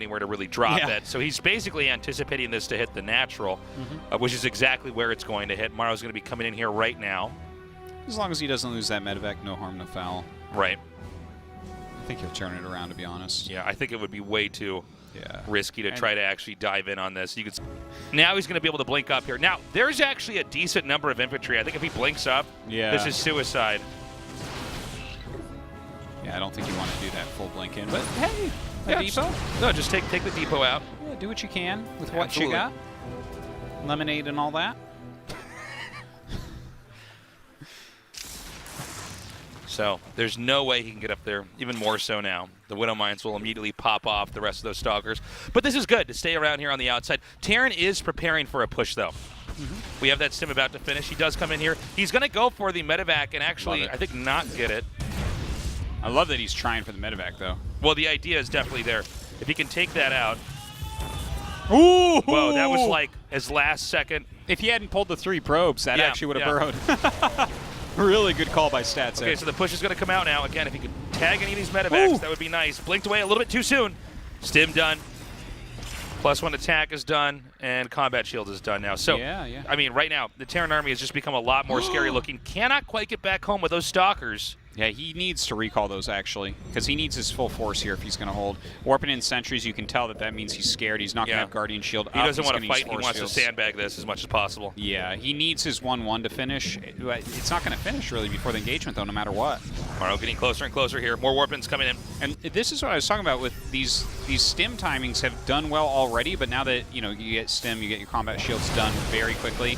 anywhere to really drop it. So he's basically anticipating this to hit the natural, which is exactly where it's going to hit. Maru's going to be coming in here right now. As long as he doesn't lose that medevac, no harm, no foul. Right. I think he'll turn it around, to be honest. Yeah, I think it would be way too risky to try to actually dive in on this. You could. Now he's going to be able to blink up here. Now, there's actually a decent number of infantry. I think if he blinks up, this is suicide. Yeah, I don't think you want to do that full blink in, but hey, no, just take the depot out. Yeah, do what you can with what you got. Lemonade and all that. So there's no way he can get up there, even more so now. The Widow Mines will immediately pop off the rest of those Stalkers. But this is good to stay around here on the outside. Terran is preparing for a push, though. We have that stim about to finish. He does come in here. He's going to go for the medevac and actually, I think, not get it. I love that he's trying for the medevac, though. Well, the idea is definitely there. If he can take that out. Ooh! Whoa, that was like his last second. If he hadn't pulled the 3 probes, that actually would have burrowed. Really good call by Stats. Okay, so the push is going to come out now. Again, if he could tag any of these medevacs, that would be nice. Blinked away a little bit too soon. Stim done. +1 attack is done, and combat shield is done now. So, I mean, right now, the Terran army has just become a lot more scary looking. Cannot quite get back home with those Stalkers. Yeah, he needs to recall those, actually, because he needs his full force here if he's going to hold. Warping in sentries, you can tell that means he's scared. He's not going to have Guardian Shield up. He doesn't want to fight. He wants to sandbag this as much as possible. Yeah, he needs his 1-1 to finish. It's not going to finish, really, before the engagement, though, no matter what. Maru getting closer and closer here. More Warpins coming in. And this is what I was talking about with these stim timings have done well already, but now that, you know, you get stim, you get your combat shields done very quickly.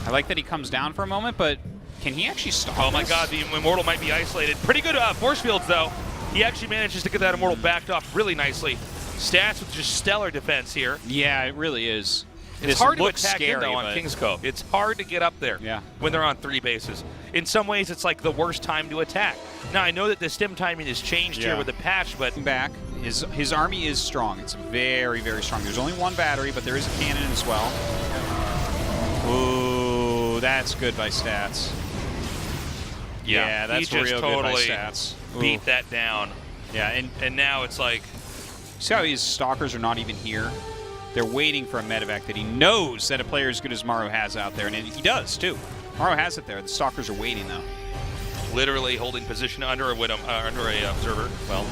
I like that he comes down for a moment, but can he actually stop Oh my god, the Immortal might be isolated. Pretty good force fields, though. He actually manages to get that Immortal backed off really nicely. Stats with just stellar defense here. Yeah, it really is. It's hard to attack in, though, on King's Cove. It's hard to get up there when they're on 3 bases. In some ways, it's like the worst time to attack. Now, I know that the stim timing has changed here with the patch, but back, his army is strong. It's very, very strong. There's only 1 battery, but there is a cannon as well. Ooh, that's good by Stats. Yeah, that's he just real totally good by Stats. Beat that down. Yeah, and now it's like... See how his Stalkers are not even here? They're waiting for a medevac that he knows that a player as good as Maru has out there, and he does, too. Maru has it there. The Stalkers are waiting, though. Literally holding position under a Widow, under a observer. Well,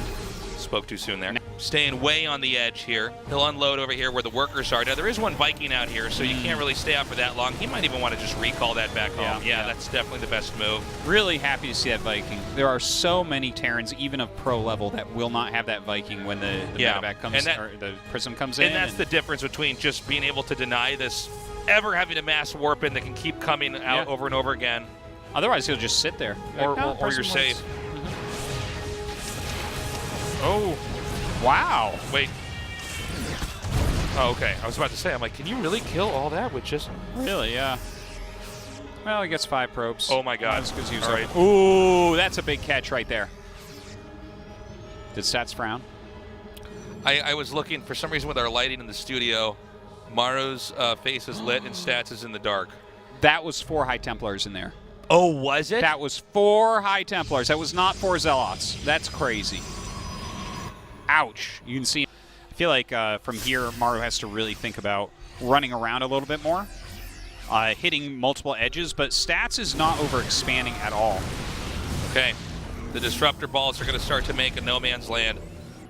spoke too soon there. Staying way on the edge here. He'll unload over here where the workers are. Now, there is 1 Viking out here, so you can't really stay out for that long. He might even want to just recall that back home. Yeah, that's definitely the best move. Really happy to see that Viking. There are so many Terrans, even of pro level, that will not have that Viking when the medevac comes, or the Prism comes in. And that's the difference between just being able to deny this, ever having a mass warp in that can keep coming out over and over again. Otherwise, he'll just sit there. Or you're safe. Oh. Wow. Wait. Oh, okay. I was about to say, I'm like, can you really kill all that with just... Really, yeah. Well, he gets 5 probes. Oh, my God. That's because he was all right. Ooh, that's a big catch right there. Did Stats frown? I was looking, for some reason, with our lighting in the studio, Maru's face is lit and Stats is in the dark. That was 4 High Templars in there. Oh, was it? That was 4 High Templars. That was not 4 Zealots. That's crazy. Ouch. You can see. I feel like from here, Maru has to really think about running around a little bit more, hitting multiple edges, but Stats is not overexpanding at all. Okay. The Disruptor balls are going to start to make a no man's land.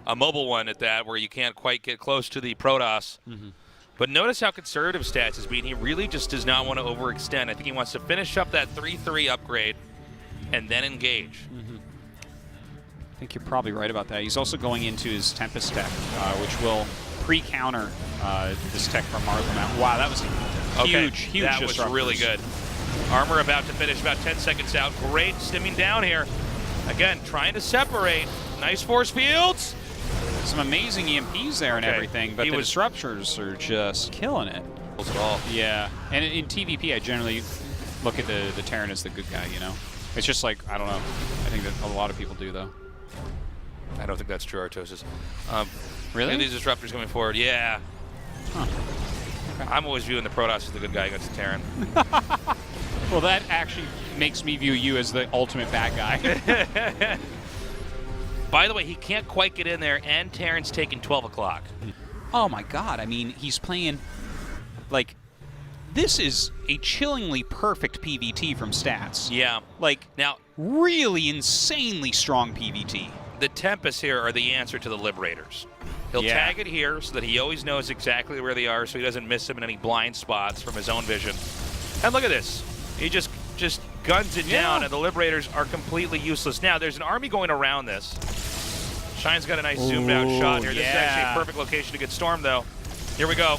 A mobile one at that, where you can't quite get close to the Protoss. But notice how conservative Stats is being. He really just does not want to overextend. I think he wants to finish up that 3-3 upgrade and then engage. I think you're probably right about that. He's also going into his Tempest tech, which will pre-counter this tech from Maru. Wow, that was huge that was really good. Armor about to finish, about 10 seconds out. Great stimming down here. Again, trying to separate. Nice force fields. Some amazing EMPs there and everything, but the Disruptors are just killing it. Yeah, and in TvP, I generally look at the Terran as the good guy, you know? It's just like, I don't know. I think that a lot of people do, though. I don't think that's true, Artosis. Really? These Disruptors coming forward, yeah. Huh. Okay. I'm always viewing the Protoss as the good guy against the Terran. Well, that actually makes me view you as the ultimate bad guy. By the way, he can't quite get in there, and Terran's taking 12 o'clock. Oh my god, I mean, he's playing, like, this is a chillingly perfect PVT from stats. Yeah. Like, Now, really insanely strong PVT. the Tempests here are the answer to the Liberators. He'll tag it here so that he always knows exactly where they are so he doesn't miss them in any blind spots from his own vision. And look at this. He just guns it down, and the Liberators are completely useless. Now, there's an army going around this. Shine's got a nice zoomed-out shot here. This is actually a perfect location to get stormed, though. Here we go.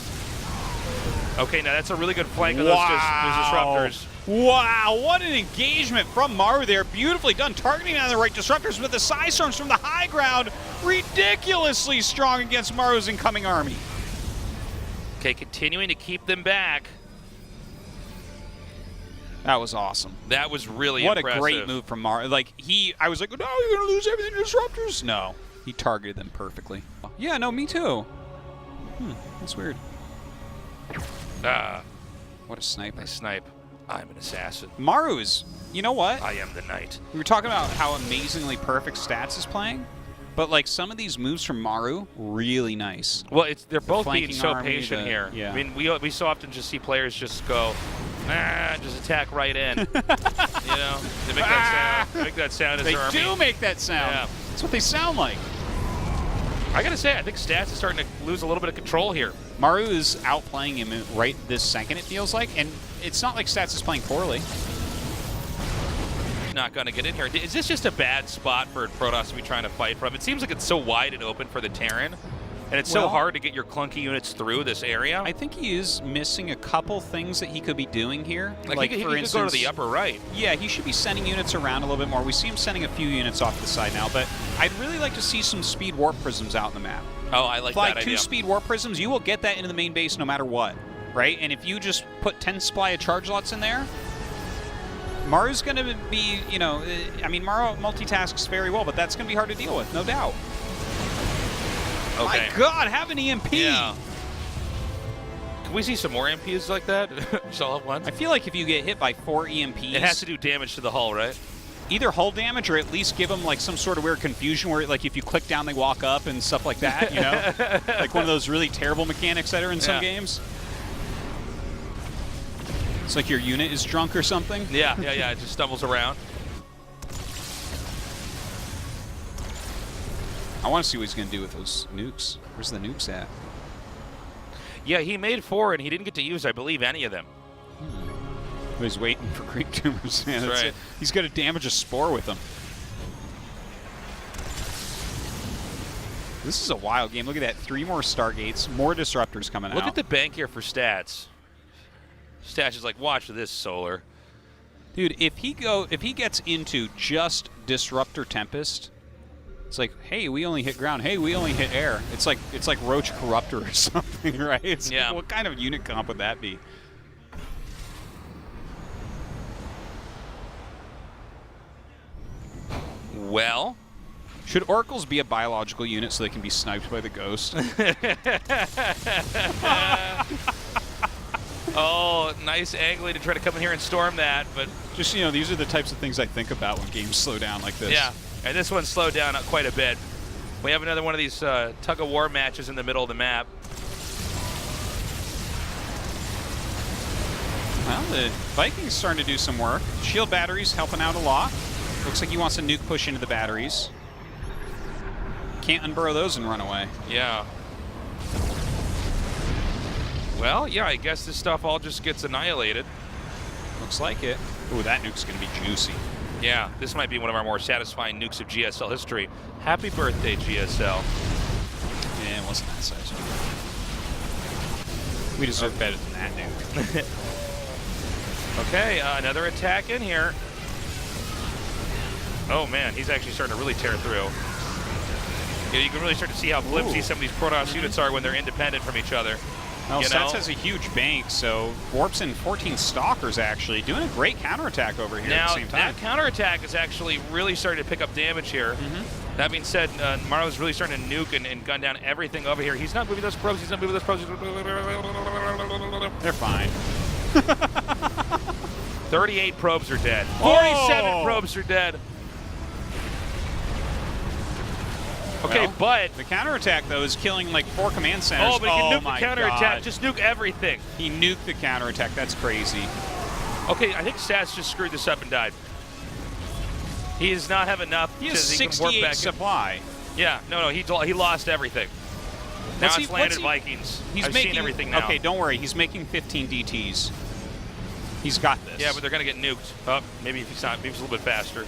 Okay, now that's a really good flank of those disruptors. Wow, what an engagement from Maru there. Beautifully done, targeting on the right disruptors with the side storms from the high ground. Ridiculously strong against Maru's incoming army. Okay, continuing to keep them back. That was awesome. That was really what impressive. What a great move from Maru. Like, I was like, no, you're going to lose everything to disruptors. No, he targeted them perfectly. Yeah, no, me too. That's weird. What a sniper. I snipe. I'm an assassin. Maru is, you know what? I am the knight. We were talking about how amazingly perfect stats is playing, but like some of these moves from Maru, really nice. Well, they're both being flanking so army, patient here. Yeah. I mean, we so often just see players just go, just attack right in. You know, they make that sound. They make that sound as They their army. do make that sound. Yeah. That's what they sound like. I gotta say, I think Stats is starting to lose a little bit of control here. Maru is outplaying him right this second, it feels like, and it's not like Stats is playing poorly. Not going to get in here. Is this just a bad spot for Protoss to be trying to fight from? It seems like it's so wide and open for the Terran, and it's so hard to get your clunky units through this area. I think he is missing a couple things that he could be doing here. Like he for could instance, go to the upper right. Yeah, he should be sending units around a little bit more. We see him sending a few units off the side now, but I'd really like to see some speed warp prisms out in the map. Oh, I like Fly that idea. 2 speed warp prisms, you will get that into the main base no matter what, right? And if you just put 10 supply of charge lots in there, Maru's going to be, you know, I mean, Maru multitasks very well, but that's going to be hard to deal with, no doubt. Okay. My God, have an EMP! Yeah. Can we see some more EMPs like that? Just all at once? I feel like if you get hit by 4 EMPs... It has to do damage to the hull, right? Either hull damage or at least give them like some sort of weird confusion where like if you click down they walk up and stuff like that, you know? Like one of those really terrible mechanics that are in some games. It's like your unit is drunk or something. Yeah, it just stumbles around. I want to see what he's going to do with those nukes. Where's the nukes at? Yeah, he made 4 and he didn't get to use, I believe, any of them. He's waiting for Greek tumors. Man, That's right. it. He's going to damage a spore with them. This is a wild game. Look at that. 3 more Stargates, more disruptors coming out. Look at the bank here for Stats. Stats is like, watch this, Solar. Dude, if he gets into just Disruptor Tempest, it's like, hey, we only hit ground. Hey, we only hit air. It's like Roach Corruptor or something, right? It's like, what kind of unit comp would that be? Well, should Oracles be a biological unit so they can be sniped by the Ghost? Oh, nice angling to try to come in here and storm that, but just, you know, these are the types of things I think about when games slow down like this. Yeah, and this one slowed down quite a bit. We have another one of these tug-of-war matches in the middle of the map. Well, the Vikings starting to do some work. Shield batteries helping out a lot. Looks like he wants a nuke push into the batteries. Can't unburrow those and run away. Yeah. Well, yeah, I guess this stuff all just gets annihilated. Looks like it. Ooh, that nuke's going to be juicy. Yeah, this might be one of our more satisfying nukes of GSL history. Happy birthday, GSL. Yeah, it wasn't that size. We deserve better than that nuke. Okay, another attack in here. Oh, man, he's actually starting to really tear through. You can really start to see how flimsy some of these Protoss units are when they're independent from each other. Well, Stats has a huge bank, so warps in 14 Stalkers, actually. Doing a great counterattack over here at the same time. Now, that counterattack is actually really starting to pick up damage here. That being said, Maru's really starting to nuke and gun down everything over here. He's not moving those probes. He's not moving those probes. They're fine. 38 probes are dead. 47 probes are dead. Okay, Well, but... the counterattack, though, is killing like 4 command centers. Oh, but he can nuke my the counterattack. God. Just nuke everything. He nuked the counterattack. That's crazy. Okay, I think Stats just screwed this up and died. He does not have enough. He has he can warp 68 back supply. Yeah, no, he lost everything. Now it's landed Vikings. He's I've making, seen everything now. Okay, don't worry. He's making 15 DTs. He's got this. Yeah, but they're going to get nuked. Oh, maybe if he's not, maybe he's a little bit faster.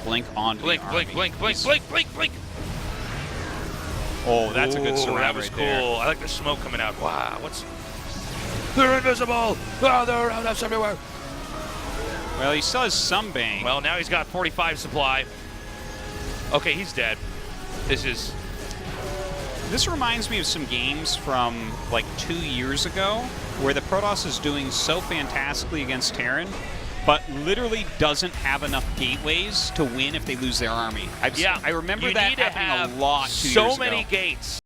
Blink on Blink, blink, blink, blink, blink, blink, blink. Oh, that's a good surround. That was right cool. there. I like the smoke coming out. Wow, what's... They're invisible! Oh, they're around us everywhere! Well, he still has some bang. Well, now he's got 45 supply. Okay, he's dead. This reminds me of some games from like 2 years ago where the Protoss is doing so fantastically against Terran, but literally doesn't have enough gateways to win if they lose their army. I remember that happening a lot 2 years ago. So many gates.